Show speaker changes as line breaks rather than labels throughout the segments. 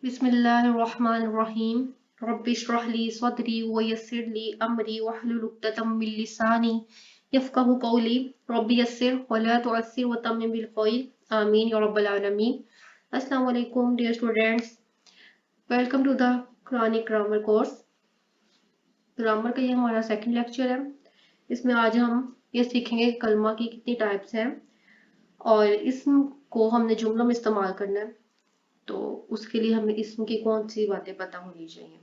बिस्मिल्लाहिर्रहमानिर्रहीम रब्बिश्रह ली सदरी वयस्सिर ली अमरी वहलुल उक़्दतम मिन लिसानी यफ़क़हू क़ौली रब्बि यस्सिर वला तुअस्सिर वतम्मिम बिल खैर आमीन या रब्बल आलमीन। अस्सलामु अलैकुम dear students, welcome to the Quranic grammar course. Grammar का ये हमारा सेकंड लेक्चर है। इसमें आज हम ये सीखेंगे कलमा की कितनी टाइप्स हैं और इसम को हमने जुमलों में इस्तेमाल करना है, तो उसके लिए हमें इसम की कौन सी बातें पता होनी चाहिए।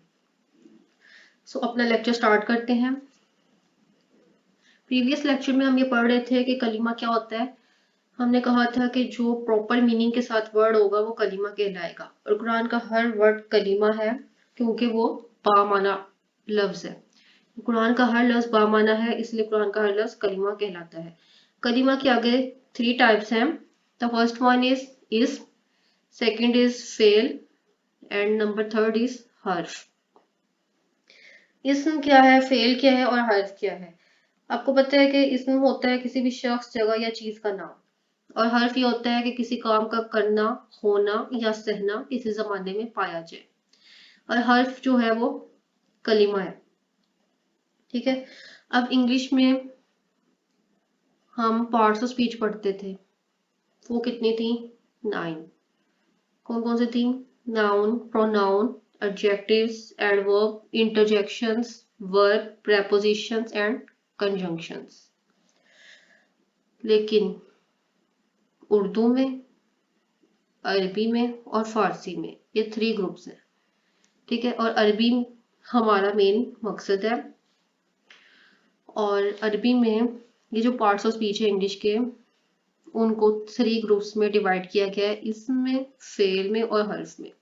अपना लेक्चर स्टार्ट करते हैं। प्रीवियस लेक्चर में हम ये पढ़ रहे थे कि कलीमा क्या होता है। हमने कहा था कि जो प्रॉपर मीनिंग के साथ वर्ड होगा वो कलीमा कहलाएगा, और कुरान का हर वर्ड कलीमा है क्योंकि वो बामाना लफ्ज है। कुरान का हर लफ्ज बामाना है, इसलिए कुरान का हर लफ्ज कलीमा कहलाता है। कलीमा के आगे 3 टाइप्स हैं। द फर्स्ट वन इज इस्म, सेकंड इज फेल एंड नंबर थर्ड इज हर्फ। इस्म क्या है, फेल क्या है और हर्फ क्या है। आपको पता है कि इस्म होता है किसी भी शख्स, जगह या चीज का नाम, और हर्फ ये होता है कि किसी काम का करना, होना या सहना किसी जमाने में पाया जाए। और हर्फ जो है वो कलीमा है। ठीक है। अब इंग्लिश में हम पार्ट्स ऑफ स्पीच पढ़ते थे, वो कितनी थी? 9। कौन कौन सी थी? Noun, pronoun, adjectives, adverb, interjections, verb, prepositions and conjunctions. लेकिन उर्दू में, अरबी में और फारसी में ये 3 ग्रुप्स हैं। ठीक है। और अरबी हमारा मेन मकसद है, और अरबी में ये जो पार्ट्स ऑफ स्पीच है इंग्लिश के, उनको 3 ग्रुप्स में डिवाइड किया गया है, इसमें, फेल में और हर्फ में।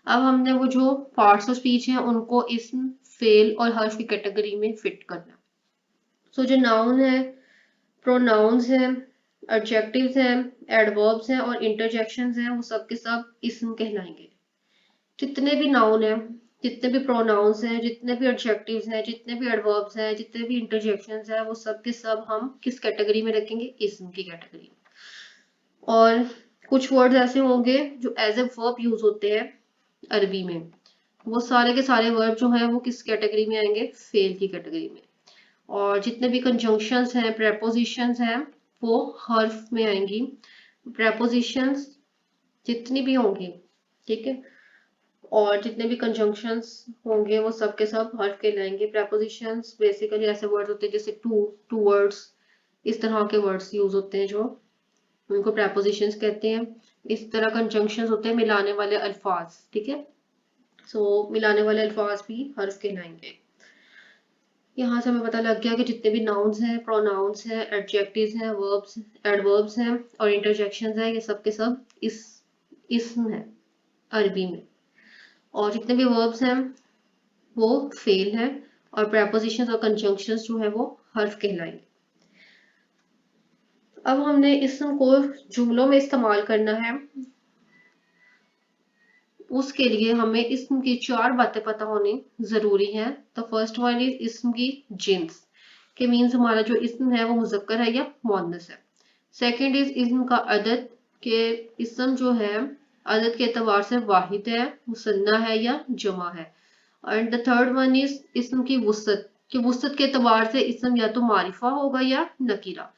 अब हमने वो जो पार्ट्स ऑफ स्पीच हैं उनको इसम, फेल और हर्फ की कैटेगरी में फिट करना। जो नाउन है, प्रोनाउंस हैं, एडजेक्टिव्स हैं, एडवर्ब्स हैं और इंटरजेक्शंस हैं, वो सब के सब इसम कहलाएंगे। जितने भी नाउन हैं, जितने भी प्रोनाउंस हैं, जितने भी एडजेक्टिव्स हैं, जितने भी एडवर्ब्स हैं, जितने भी इंटरजेक्शंस हैं, वो सब के सब हम किस कैटेगरी में रखेंगे? इसम की कैटेगरी में। और कुछ वर्ड्स ऐसे होंगे जो एज ए वर्ब यूज होते हैं अरबी में, वो सारे के सारे वर्ब जो हैं वो किस कैटेगरी में आएंगे? फेल की कैटेगरी में। और जितने भी कंजंक्शंस हैं, प्रेपोजिशंस हैं, वो हर्फ में आएंगी। प्रेपोजिशंस जितनी भी होंगी, ठीक है, और जितने भी कंजंक्शंस होंगे वो सब के सब हर्फ के लाएंगे। प्रेपोजिशंस बेसिकली ऐसे वर्ड्स होते हैं जैसे टू वर्ड्स, इस तरह के वर्ड्स यूज होते हैं जो, उनको प्रेपोजिशंस कहते हैं। इस तरह कंजंक्शंस होते हैं मिलाने वाले अल्फाज। ठीक है। मिलाने वाले अल्फाज भी हर्फ के लाएंगे। यहाँ से हमें पता लग गया कि जितने भी नाउन्स हैं, प्रोनाउंस हैं, एडजेक्टिव्स हैं, वर्ब्स, एडवर्ब्स हैं और इंटरजेक्शंस हैं, ये सब के सब इसम है अरबी में। और जितने भी वर्ब्स हैं वो फेल हैं, और प्रेपोजिशंस और कंजंक्शंस जो है वो हर्फ कहलाएंगे। अब हमने इसम को जुमलों में इस्तेमाल करना है, उसके लिए हमें इसम की 4 बातें पता होनी जरूरी है। द फर्स्ट वन इज इसम की जिन्स, के मीन्स हमारा जो इसम है वो मुजक्कर है या मुअन्नस है। सेकंड इज इसम का अदद, के इसम जो है अदद के एतबार से वाहिद है, मुसन्ना है या जमा है। And the third one is इसम की वुसत, कि वुसत के एतबार से इसम या तो मारिफा होगा या नकीरा।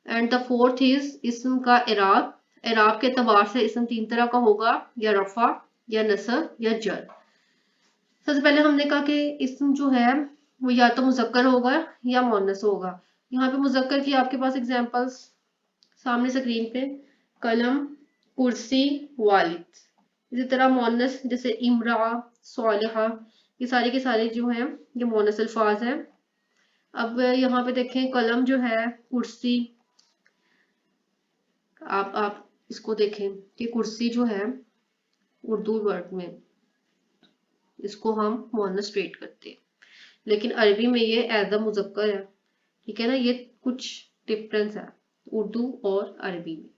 एंड द फोर्थ इज इसम का इराब, इराब के एतबार से इसम 3 तरह का होगा, या रफा या नसब या जर। सबसे पहले हमने कहा कि इसम जो है वो या तो मुजक्कर होगा या मुअन्नस होगा। यहाँ पे मुजक्कर की आपके पास एग्जांपल्स सामने स्क्रीन पे, कलम, कुर्सी, वालिद। इसी तरह मुअन्नस जैसे इमरा, सालिहा, ये सारे के सारे जो हैं ये मुअन्नस अल्फाज हैं। अब यहाँ पे देखें, कलम जो है, कुर्सी, आप इसको देखें कि कुर्सी जो है उर्दू वर्ड में इसको हम मुअन्नस ट्रीट करते हैं, लेकिन अरबी में ये एज अ मुजक्कर है। ठीक है ना, ये कुछ डिफरेंस है उर्दू और अरबी में।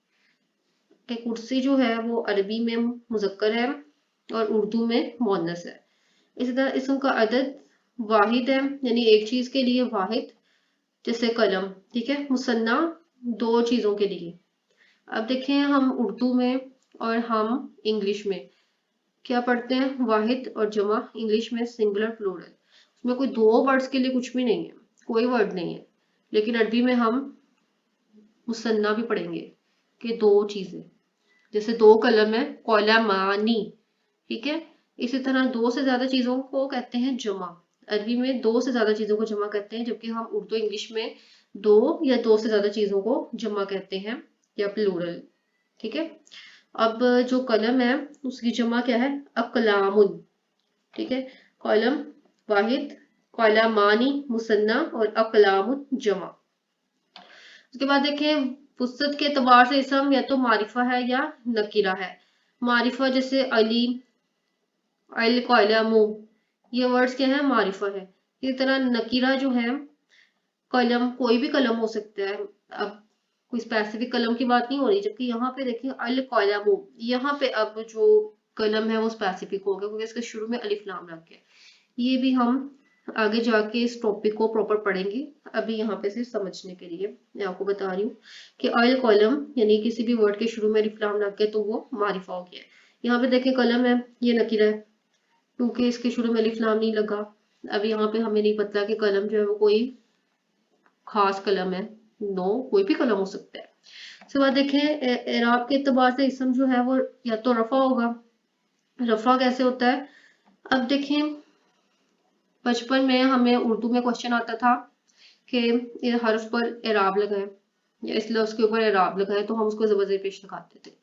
कि कुर्सी जो है वो अरबी में मुजक्कर है और उर्दू में मुअन्नस है। इसी तरह इसम का अदद वाहिद है, यानी एक चीज के लिए वाहिद, जैसे कलम। ठीक है। मुसन्ना 2 चीजों के लिए। अब देखें हम उर्दू में और हम इंग्लिश में क्या पढ़ते हैं, वाहिद और जमा, इंग्लिश में सिंगुलर प्लूरल। उसमें कोई दो वर्ड्स के लिए कुछ भी नहीं है, कोई वर्ड नहीं है। लेकिन अरबी में हम मुसन्ना भी पढ़ेंगे कि दो चीजें, जैसे दो कलम है, कौलमानी, ठीक है। इसी तरह दो से ज्यादा चीजों को कहते हैं जमा। अरबी में दो से ज्यादा चीजों को जमा कहते हैं, जबकि हम उर्दू इंग्लिश में दो या दो से ज्यादा चीजों को जमा कहते हैं, या प्लूरल, ठीक है। अब जो कलम है उसकी जमा क्या है, अकलामुन, ठीक है। कॉलम वाहिद, कौलमानी मुसन्ना, और अकलामुन जमा। उसके बाद देखें, फुर्सत के एतबार से इसम या तो मारिफा है या नकीरा है। मारिफा जैसे अली, अल कलमु, ये वर्ड्स क्या है, मारिफा है। इसी तरह नकीरा जो है, कलम, कोई भी कलम हो सकता है, अब कोई स्पेसिफिक कलम की बात नहीं हो रही। जबकि यहाँ पे देखिए अल कलमु, यहाँ पे अब जो कलम है वो स्पेसिफिक हो गया, क्योंकि इसके शुरू में अलिफ लाम लग गया। ये भी हम आगे जाके इस टॉपिक को प्रॉपर पढ़ेंगे। अभी यहाँ पे सिर्फ समझने के लिए मैं आपको बता रही हूँ कि अल कलम यानी किसी भी वर्ड के शुरू में अलिफ लाम लग गया तो वो मारिफा हो गया। यहाँ पे देखें कलम है, ये नकीरा है, क्योंकि इसके शुरू में अलिफ लाम नहीं लगा। अब यहाँ पे हमें नहीं पता कि कलम जो है वो कोई खास कलम है, नो, कोई भी कलम हो सकता है। उसके बाद देखें एराब के एतबार से इसम जो है वो या तो रफा होगा। रफा कैसे होता है, अब देखें बचपन में हमें उर्दू में क्वेश्चन आता था कि ये हर्फ पर एराब लगाएं या इस लफ्ज के ऊपर एराब लगाएं, तो हम उसको जबर जेर पेश लगाते थे,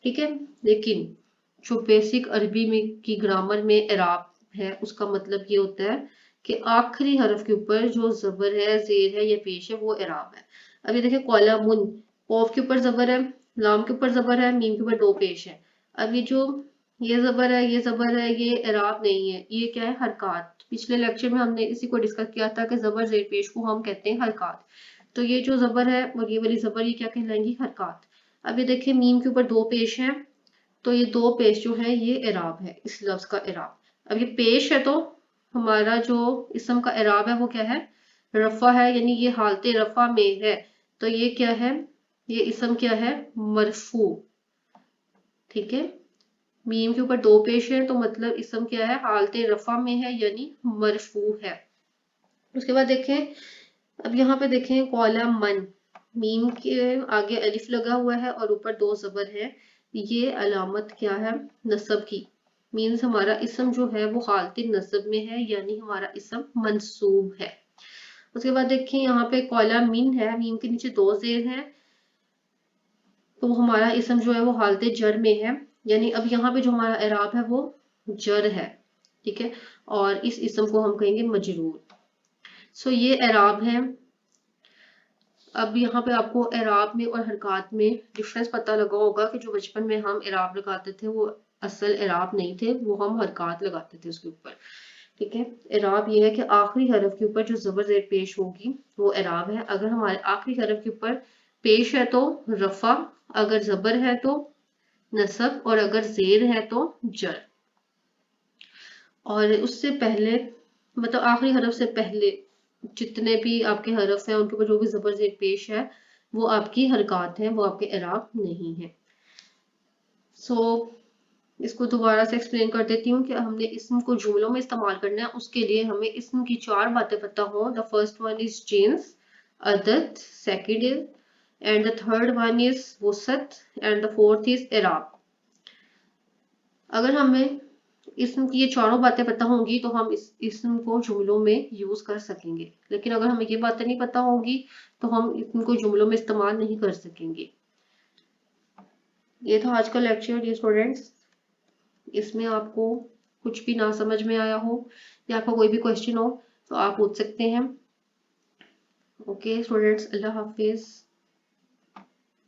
ठीक है। लेकिन जो बेसिक अरबी में की ग्रामर में एराब है, उसका मतलब ये होता है कि आखिरी हरफ के ऊपर जो जबर है, जेर है या पेश है, वो एराब है। अब ये देखिए कौलामुन, कौफ के ऊपर जबर है, लाम के ऊपर जबर है, मीम के ऊपर दो पेश है। अब ये जो ये जबर है, ये जबर है, ये एराब नहीं है, ये क्या है, हरकात। पिछले लेक्चर में हमने इसी को डिस्कस किया था कि जबर जेर पेश को हम कहते हैं हरकात। तो ये जो जबर है और ये वाली जबर, ये क्या कहलाएंगी, हरकात। अब ये देखिए मीम के ऊपर दो पेश है, तो ये दो पेश जो है ये एराब है, इस लफ्ज का एराब। अब ये पेश है तो हमारा जो इसम का एराब है वो क्या है, रफा है, यानी ये हालते रफा में है, तो ये क्या है, ये इसम क्या है, मरफू, ठीक है। मीम के ऊपर दो पेश है तो मतलब इसम क्या है, हालते रफा में है, यानी मरफू है। उसके बाद देखें, अब यहाँ पे देखें कौला मन, मीम के आगे अलिफ लगा हुआ है और ऊपर दो जबर है, ये अलामत क्या है, नसब की। मीन्स हमारा इसम जो है वो हालते नसब में है, यानी हमारा इसम मंसूब है। उसके बाद देखें यहाँ पे कौला मिन है, मीम के नीचे दो जेर है, तो हमारा इसम जो है वो हालते जर में है, यानी अब यहाँ पे जो हमारा एराब है वो जर है, ठीक है। और इस इसम को हम कहेंगे मजरूर। सो ये एराब है। अब यहाँ पे आपको एराब में और हरकात में डिफरेंस पता लगा होगा कि जो बचपन में हम एराब लगाते थे वो असल एराब नहीं थे, वो हम हरकात लगाते थे उसके ऊपर, ठीक है। एराब ये है कि आखिरी हरफ के ऊपर जो जबर जेर पेश होगी वो एराब है। अगर हमारे आखिरी हरफ के ऊपर पेश है तो रफा, अगर जबर है तो नसब, और अगर जेर है तो जर। और उससे पहले, मतलब आखिरी हरफ से पहले जितने भी आपके हरफ हैं उनके ऊपर जो भी जबर जेर पेश है वो आपकी हरकत है, वो आपके एराब नहीं है। सो इसको दोबारा से एक्सप्लेन कर देती हूँ कि हमने इस्म को जुमलों में इस्तेमाल करना है, उसके लिए हमें इस्म की चार बातें पता हो। द फर्स्ट वन इज जिन्स, अदद, second is, and the third one is वसत, एंड द फोर्थ इज एराब। अगर हमें इस्म की ये चारों बातें पता होंगी तो हम इस इस्म को जुमलों में यूज कर सकेंगे। लेकिन अगर हमें ये बातें नहीं पता होंगी तो हम इनको जुमलों में इस्तेमाल नहीं कर सकेंगे। ये था आज का लेक्चर डियर स्टूडेंट्स। इसमें आपको कुछ भी ना समझ में आया हो या आपका कोई भी क्वेश्चन हो तो आप पूछ सकते हैं। ओके स्टूडेंट्स, अल्लाह हाफिज।